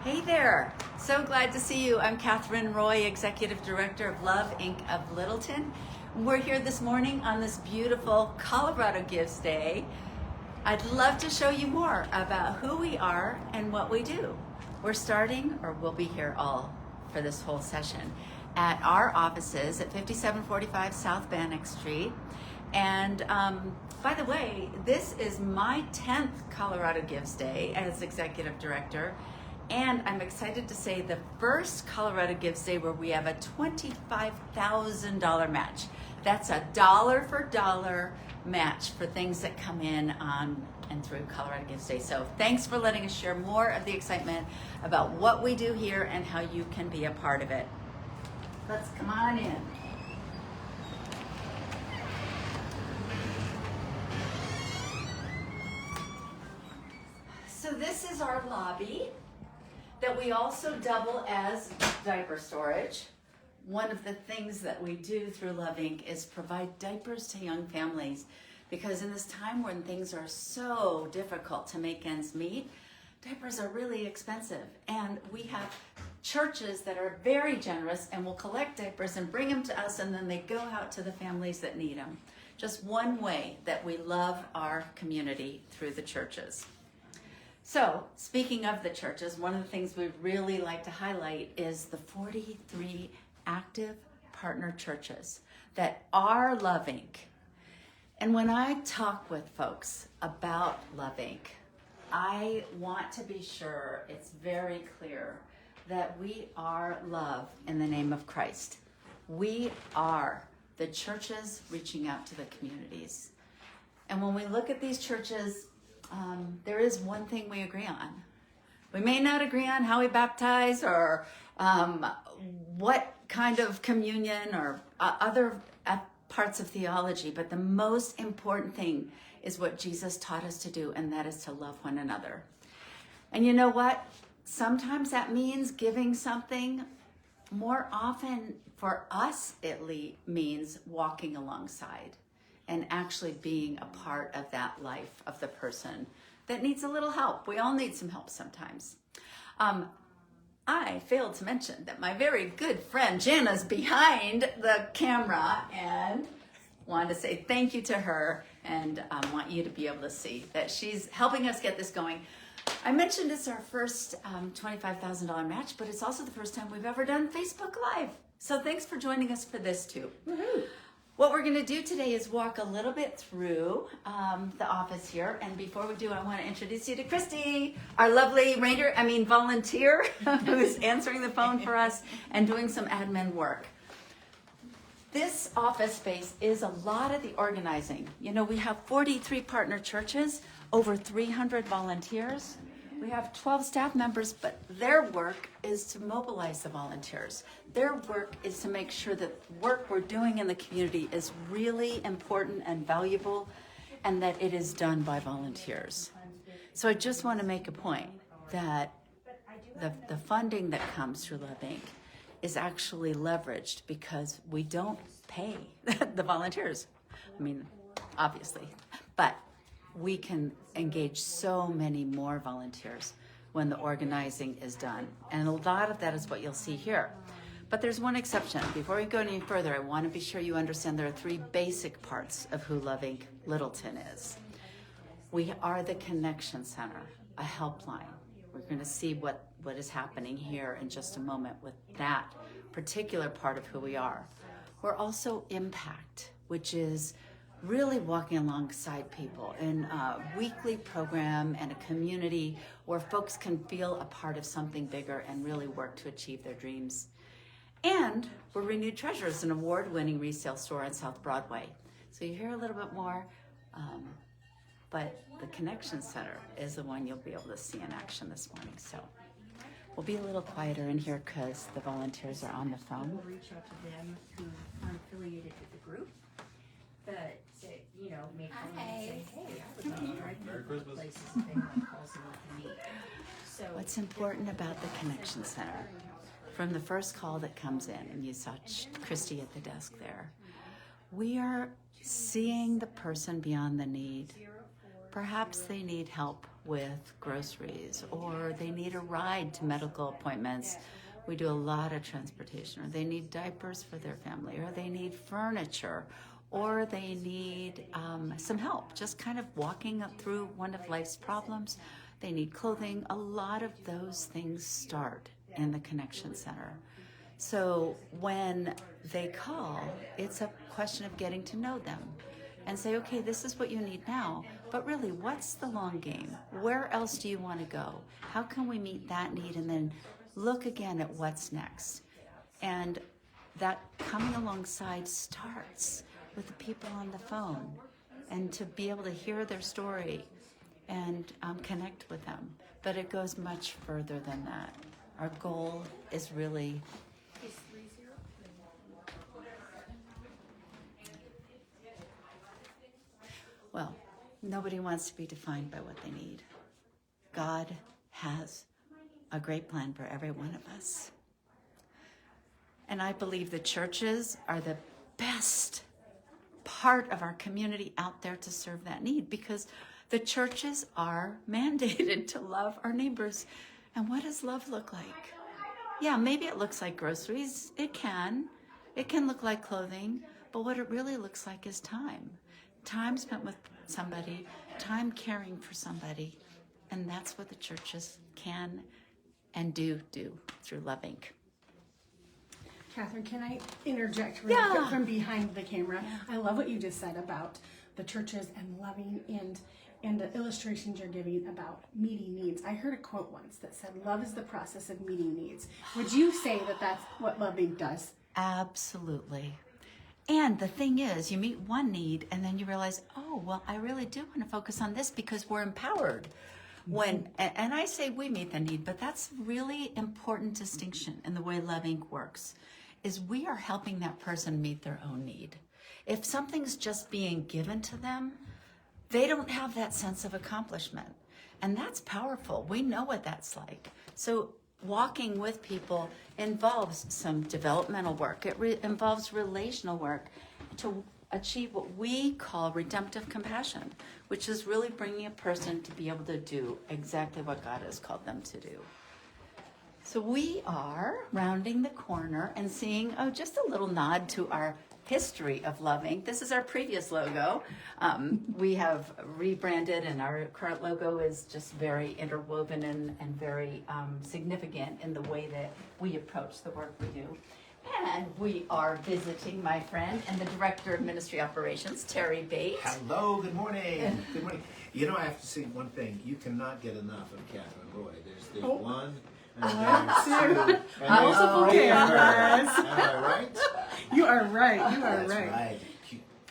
Hey there, so glad to see you. I'm Catherine Roy, Executive Director of Love Inc. of Littleton. We're here this morning on this beautiful Colorado Gives Day. I'd love to show you more about who we are and what we do. We're starting, or we'll be here all for this whole session, at our offices at 5745 South Bannock Street. And by the way, this is my 10th Colorado Gives Day as Executive Director. And I'm excited to say the first Colorado Gives Day where we have a $25,000 match. That's a dollar for dollar match for things that come in on and through Colorado Gives Day. So thanks for letting us share more of the excitement about what we do here and how you can be a part of it. Let's come on in. So this is our lobby that we also double as diaper storage. One of the things that we do through Love Inc. is provide diapers to young families, because in this time when things are so difficult to make ends meet, diapers are really expensive. And we have churches that are very generous and will collect diapers and bring them to us, and then they go out to the families that need them. Just one way that we love our community, through the churches. So, speaking of the churches, one of the things we really like to highlight is the 43 active partner churches that are Love Inc. And when I talk with folks about Love Inc., I want to be sure it's very clear that we are love in the name of Christ. We are the churches reaching out to the communities. And when we look at these churches, there is one thing we agree on. We may not agree on how we baptize or what kind of communion or other parts of theology, but the most important thing is what Jesus taught us to do, and that is to love one another. And you know what? Sometimes that means giving something. More often, for us, it means walking alongside and actually being a part of that life of the person that needs a little help. We all need some help sometimes. I failed to mention that my very good friend Jana's behind the camera, and wanted to say thank you to her, and want you to be able to see that she's helping us get this going. I mentioned it's our first $25,000 match, but it's also the first time we've ever done Facebook Live. So thanks for joining us for this too. Woohoo! What we're going to do today is walk a little bit through the office here. And before we do, I want to introduce you to Christy, our lovely volunteer who's answering the phone for us and doing some admin work. This office space is a lot of the organizing. You know, we have 43 partner churches, over 300 volunteers. We have 12 staff members, but their work is to mobilize the volunteers. Their work is to make sure that work we're doing in the community is really important and valuable, and that it is done by volunteers. So I just want to make a point that the funding that comes through Love Inc. is actually leveraged because we don't pay the volunteers. I mean, obviously, but we can engage so many more volunteers when the organizing is done. And a lot of that is what you'll see here. But there's one exception. Before we go any further, I want to be sure you understand there are three basic parts of who Love Inc. Littleton is. We are the connection center, a helpline. We're going to see what is happening here in just a moment with that particular part of who we are. We're also Impact, which is really walking alongside people in a weekly program and a community where folks can feel a part of something bigger and really work to achieve their dreams. And we're Renewed Treasures, an award-winning resale store on South Broadway. So you hear a little bit more, but the Connection Center is the one you'll be able to see in action this morning. So we'll be a little quieter in here because the volunteers are on the phone. We'll reach out to them who aren't affiliated with the group, but make them say, hey, I would like to drive you to places if anyone calls them with me. So what's important about the Connection Center, from the first call that comes in, and you saw Christy at the desk there, we are seeing the person beyond the need. perhaps they need help with groceries, or they need a ride to medical appointments. We do a lot of transportation, or they need diapers for their family, or they need furniture, or they need some help just kind of walking up through one of life's problems. They need clothing. A lot of those things start in the Connection Center. So when they call, it's a question of getting to know them and say, okay, this is what you need now, but really, what's the long game? Where else do you want to go? How can we meet that need? And then look again at what's next. And that coming alongside starts with the people on the phone, and to be able to hear their story and connect with them. But it goes much further than that. Our goal is really well, nobody wants to be defined by what they need. God has a great plan for every one of us. And I believe the churches are the best part of our community out there to serve that need, because the churches are mandated to love our neighbors. And what does love look like? Yeah, maybe it looks like groceries. It can. It can look like clothing. But what it really looks like is time. Time spent with somebody, time caring for somebody. And that's what the churches can and do through Love Inc. Catherine, can I interject really quick from behind the camera? I love what you just said about the churches and loving, and the illustrations you're giving about meeting needs. I heard a quote once that said, love is the process of meeting needs. Would you say that that's what Love Inc. does? Absolutely. And the thing is, you meet one need and then you realize, oh, well, I really do want to focus on this, because we're empowered. And I say we meet the need, but that's a really important distinction in the way Love Inc. works, is we are helping that person meet their own need. If something's just being given to them, they don't have that sense of accomplishment. And that's powerful. We know what that's like. So walking with people involves some developmental work. It involves relational work to achieve what we call redemptive compassion, which is really bringing a person to be able to do exactly what God has called them to do. So we are rounding the corner and seeing, just a little nod to our history of Love Inc. This is our previous logo. We have rebranded, and our current logo is just very interwoven and very significant in the way that we approach the work we do. And we are visiting my friend and the Director of Ministry Operations, Terry Bates. Hello, good morning. Good morning. You know, I have to say one thing. You cannot get enough of Catherine Roy. There's one, and there's two, and Multiple cameras. Am I right? You are right. You are That's right.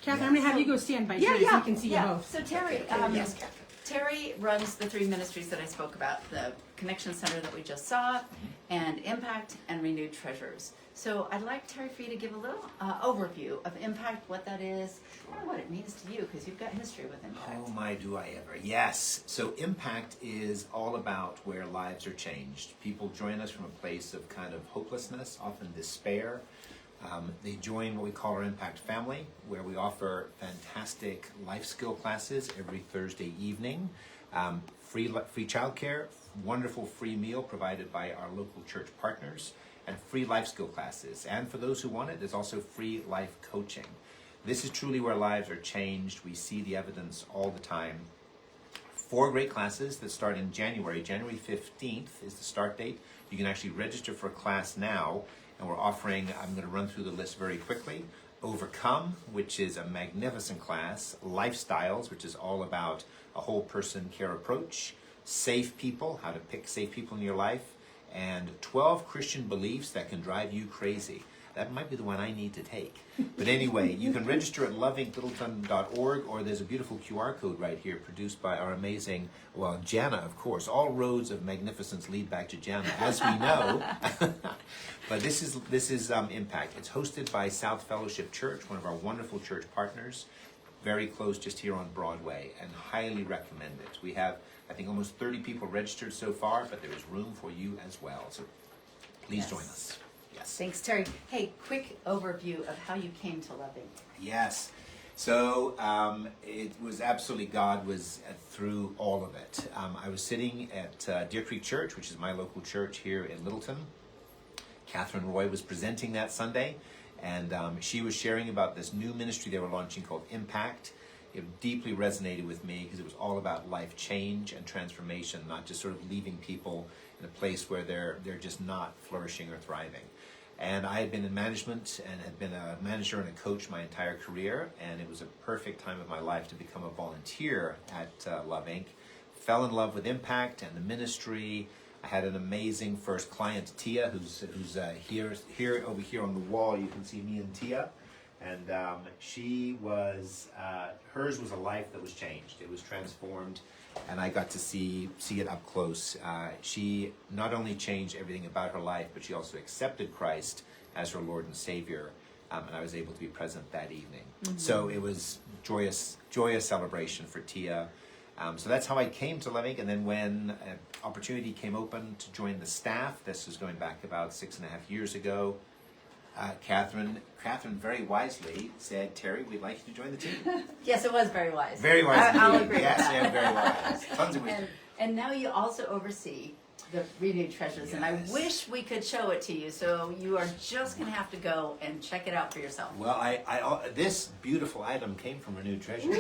Catherine, I'm going to have you go stand by Terry so you can see you both. So Terry, Yes, Catherine. Terry runs the three ministries that I spoke about, the Connection Center that we just saw, and Impact and Renewed Treasures. So I'd like, Terry, for you to give a little overview of Impact, what that is, and what it means to you, because you've got history with Impact. Oh my, do I ever. Yes. So Impact is all about where lives are changed. People join us from a place of kind of hopelessness, often despair. They join what we call our Impact family, where we offer fantastic life skill classes every Thursday evening, free childcare, wonderful free meal provided by our local church partners, and free life skill classes. And for those who want it, there's also free life coaching. This is truly where lives are changed. We see the evidence all the time. 4 great classes that start in January. January 15th is the start date. You can actually register for a class now. And we're offering, I'm going to run through the list very quickly, Overcome, which is a magnificent class, Lifestyles, which is all about a whole person care approach, Safe People, how to pick safe people in your life, and 12 Christian beliefs that can drive you crazy. That might be the one I need to take. But anyway, you can register at loveinclittleton.org, or there's a beautiful QR code right here produced by our amazing, well, Jana, of course. All roads of magnificence lead back to Jana, as we know. But this is Impact. It's hosted by South Fellowship Church, one of our wonderful church partners, very close just here on Broadway, and highly recommend it. We have, I think, almost 30 people registered so far, but there is room for you as well. So please join us. Yes. Thanks, Terry. Hey, quick overview of how you came to Love Inc. Yes. So it was absolutely God was through all of it. I was sitting at Deer Creek Church, which is my local church here in Littleton. Catherine Roy was presenting that Sunday, and she was sharing about this new ministry they were launching called Impact. It deeply resonated with me because it was all about life change and transformation, not just sort of leaving people in a place where they're just not flourishing or thriving. And I had been in management and had been a manager and a coach my entire career, and it was a perfect time of my life to become a volunteer at Love Inc. Fell in love with Impact and the ministry. I had an amazing first client, Tia, who's here over here on the wall. You can see me and Tia. And she was, hers was a life that was changed. It was transformed, and I got to see it up close. She not only changed everything about her life, but she also accepted Christ as her Lord and Savior, and I was able to be present that evening. Mm-hmm. So it was joyous celebration for Tia. So that's how I came to Love Inc. And then when an opportunity came open to join the staff, this was going back about 6.5 years ago, Catherine very wisely said, "Terry, we'd like you to join the team." Yes, it was very wise. Very wise. I'll agree with yes, that. yeah, very wise. Tons of wisdom. And now you also oversee the Renewed Treasures, and I wish we could show it to you. So you are just going to have to go and check it out for yourself. Well, I this beautiful item came from Renewed Treasures.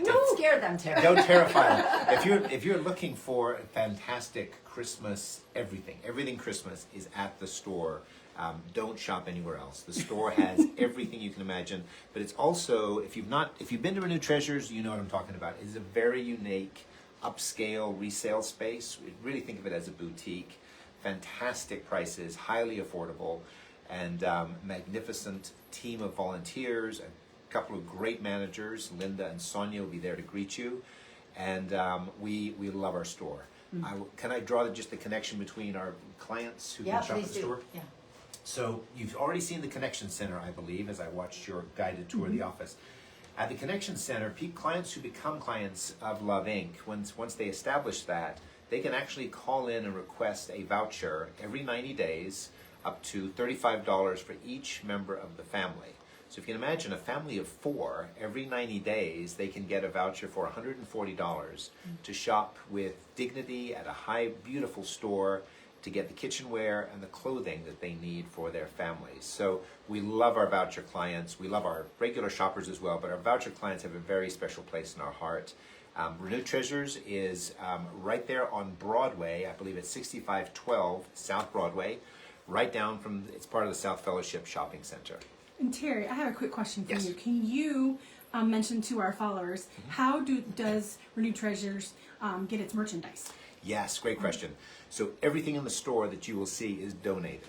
Don't scare them, Terry. Don't terrify them. If you're looking for a fantastic Christmas, everything Christmas is at the store. Don't shop anywhere else. The store has everything you can imagine, but it's also, if you've been to Renewed Treasures, you know what I'm talking about. It's a very unique, upscale resale space. We really think of it as a boutique. Fantastic prices, highly affordable, and magnificent team of volunteers. A couple of great managers, Linda and Sonia, will be there to greet you, and we love our store. Mm-hmm. Can I draw just the connection between our clients who can shop at the store? Yeah. So you've already seen the Connection Center, I believe, as I watched your guided tour of the office. At the Connection Center, clients who become clients of Love Inc., once they establish that, they can actually call in and request a voucher every 90 days, up to $35 for each member of the family. So if you can imagine a family of 4, every 90 days, they can get a voucher for $140 to shop with dignity at a high, beautiful store, to get the kitchenware and the clothing that they need for their families. So we love our voucher clients. We love our regular shoppers as well, but our voucher clients have a very special place in our heart. Renewed Treasures is right there on Broadway. I believe it's 6512 South Broadway, right down from, it's part of the South Fellowship Shopping Center. And Terry, I have a quick question for Yes. you. Can you mention to our followers, how does Renewed Treasures get its merchandise? Yes, great question. So everything in the store that you will see is donated.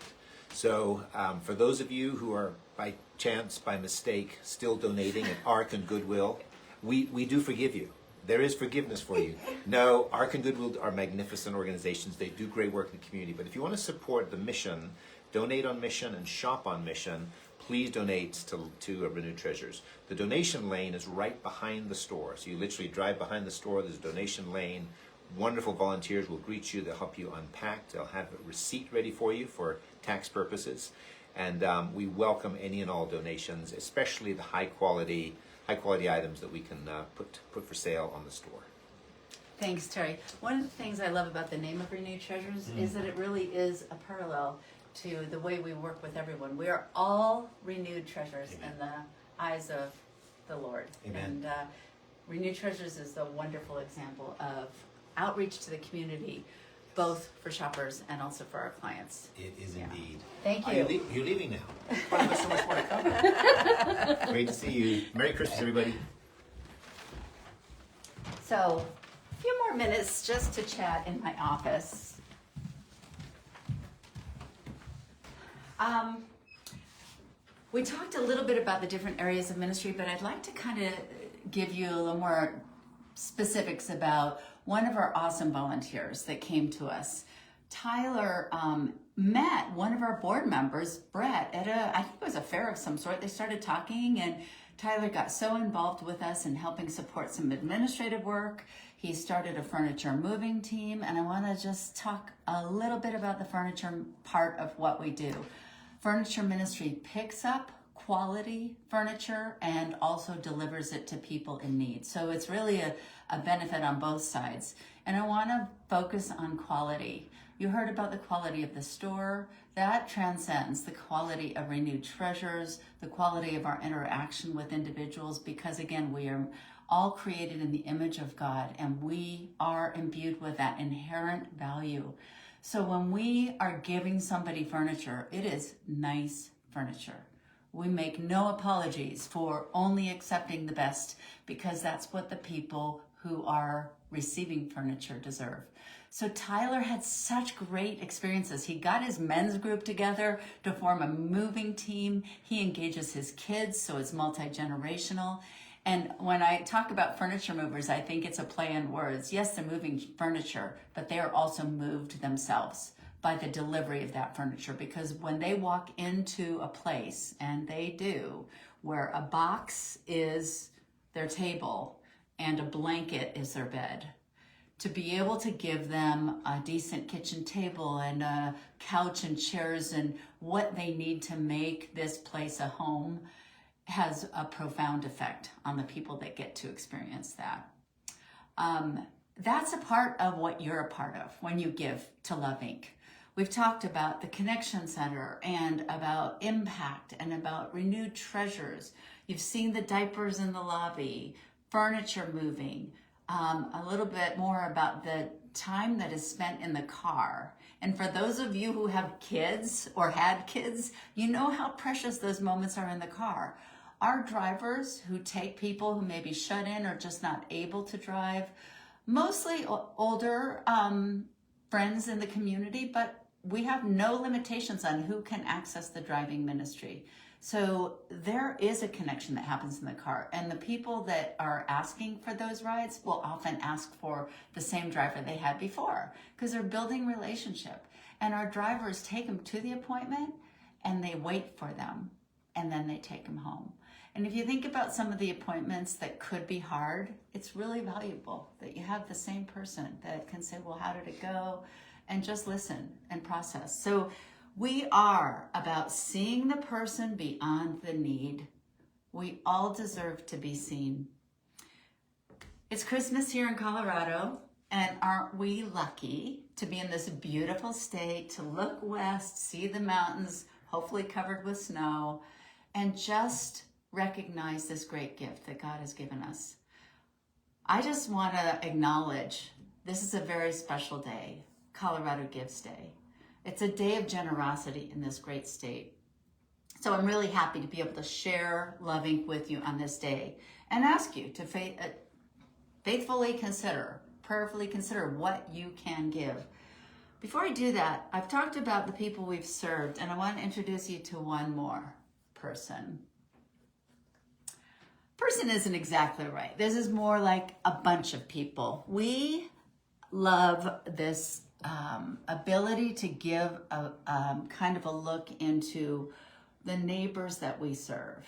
So for those of you who are by chance, by mistake, still donating at Ark and Goodwill, we do forgive you. There is forgiveness for you. No, Ark and Goodwill are magnificent organizations. They do great work in the community. But if you want to support the mission, donate on mission and shop on mission, please donate to Renewed Treasures. The donation lane is right behind the store. So you literally drive behind the store, there's a donation lane. Wonderful volunteers will greet you. They'll help you unpack. They'll have a receipt ready for you for tax purposes. And we welcome any and all donations, especially the high quality items that we can put for sale on the store. Thanks, Terry. One of the things I love about the name of Renewed Treasures is that it really is a parallel to the way we work with everyone. We are all renewed treasures in the eyes of the Lord. Amen. And Renewed Treasures is a wonderful example of outreach to the community, both for shoppers and also for our clients. It is indeed. Thank you. You're leaving now. Well, there's so much more to come. Great to see you. Merry Christmas, everybody. So, a few more minutes just to chat in my office. We talked a little bit about the different areas of ministry, but I'd like to kind of give you a little more specifics about one of our awesome volunteers that came to us. Tyler met one of our board members, Brett, at I think it was a fair of some sort. They started talking, and Tyler got so involved with us in helping support some administrative work. He started a furniture moving team, and I want to just talk a little bit about the furniture part of what we do. Furniture ministry picks up, quality furniture and also delivers it to people in need. So it's really a benefit on both sides. And I want to focus on quality. You heard about the quality of the store. That transcends the quality of Renewed Treasures, the quality of our interaction with individuals, because again, we are all created in the image of God, and we are imbued with that inherent value. So when we are giving somebody furniture, it is nice furniture. We make no apologies for only accepting the best, because that's what the people who are receiving furniture deserve. So Tyler had such great experiences. He got his men's group together to form a moving team. He engages his kids, so it's multi-generational. And when I talk about furniture movers, I think it's a play on words. Yes, they're moving furniture, but they are also moved themselves by the delivery of that furniture. Because when they walk into a place, and they do, where a box is their table and a blanket is their bed, to be able to give them a decent kitchen table and a couch and chairs and what they need to make this place a home has a profound effect on the people that get to experience that. That's a part of what you're a part of when you give to Love Inc. We've talked about the Connection Center and about Impact and about Renewed Treasures. You've seen the diapers in the lobby, furniture moving, a little bit more about the time that is spent in the car. And for those of you who have kids or had kids, you know how precious those moments are in the car. Our drivers who take people who may be shut in or just not able to drive, mostly older friends in the community, but we have no limitations on who can access the driving ministry. So there is a connection that happens in the car, and the people that are asking for those rides will often ask for the same driver they had before, because they're building relationship. And our drivers take them to the appointment and they wait for them, and then they take them home. And if you think about some of the appointments that could be hard, it's really valuable that you have the same person that can say, well, how did it go? And just listen and process. So we are about seeing the person beyond the need. We all deserve to be seen. It's Christmas here in Colorado, and aren't we lucky to be in this beautiful state, to look west, see the mountains, hopefully covered with snow, and just recognize this great gift that God has given us. I just want to acknowledge this is a very special day, Colorado Gives Day. It's a day of generosity in this great state. So I'm really happy to be able to share Love Inc. with you on this day and ask you to faithfully consider, prayerfully consider what you can give. Before I do that, I've talked about the people we've served, and I want to introduce you to one more person. Person isn't exactly right. This is more like a bunch of people. We love this ability to give a kind of a look into the neighbors that we serve.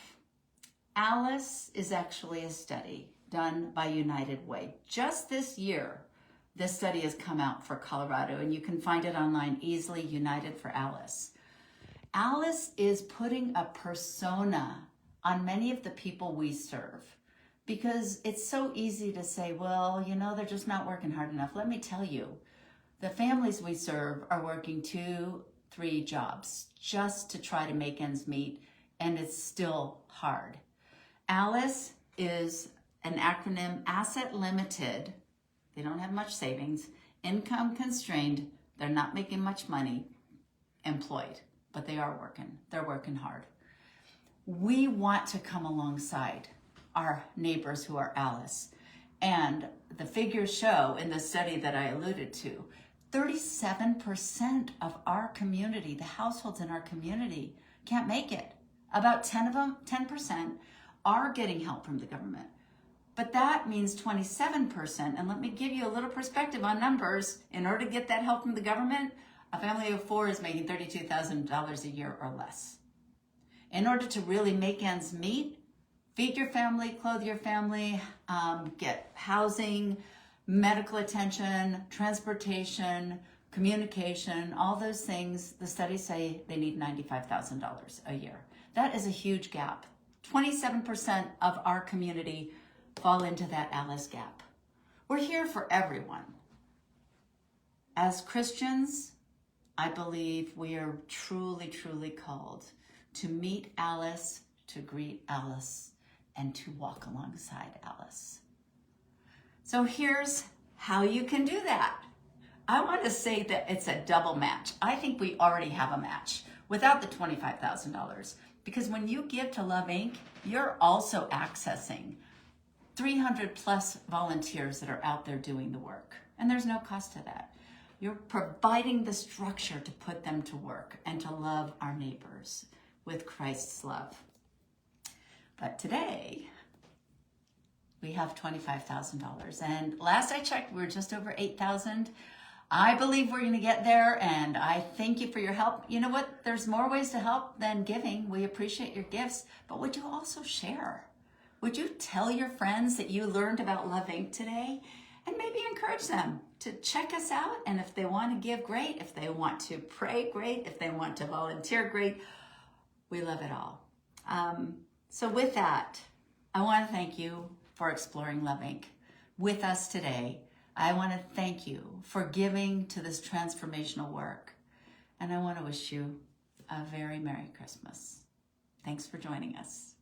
Alice is actually a study done by United Way. Just this year, this study has come out for Colorado, and you can find it online easily, United for Alice. Alice is putting a persona on many of the people we serve, because it's so easy to say, well, you know, they're just not working hard enough. Let me tell you, the families we serve are working 2-3 jobs just to try to make ends meet, and it's still hard. Alice is an acronym, asset limited. They don't have much savings, income constrained. They're not making much money, employed, but they are working. They're working hard. We want to come alongside our neighbors who are Alice. And the figures show in the study that I alluded to, 37% of our community, the households in our community, can't make it. About 10% are getting help from the government. But that means 27%, and let me give you a little perspective on numbers. In order to get that help from the government, a family of 4 is making $32,000 a year or less. In order to really make ends meet, feed your family, clothe your family, get housing, medical attention, transportation, communication, all those things, the studies say they need $95,000 a year. That is a huge gap. 27% of our community fall into that Alice gap. We're here for everyone. As Christians, I believe we are truly, truly called to meet Alice, to greet Alice, and to walk alongside Alice. So here's how you can do that. I want to say that it's a double match. I think we already have a match without the $25,000, because when you give to Love Inc., you're also accessing 300 plus volunteers that are out there doing the work. And there's no cost to that. You're providing the structure to put them to work and to love our neighbors with Christ's love. But today, we have $25,000. And last I checked, we were just over $8,000. I believe we're going to get there, and I thank you for your help. You know what? There's more ways to help than giving. We appreciate your gifts, but would you also share? Would you tell your friends that you learned about Love Inc. today? And maybe encourage them to check us out. And if they want to give, great. If they want to pray, great. If they want to volunteer, great. We love it all. So with that, I want to thank you for exploring Love Inc. with us today. I want to thank you for giving to this transformational work. And I want to wish you a very Merry Christmas. Thanks for joining us.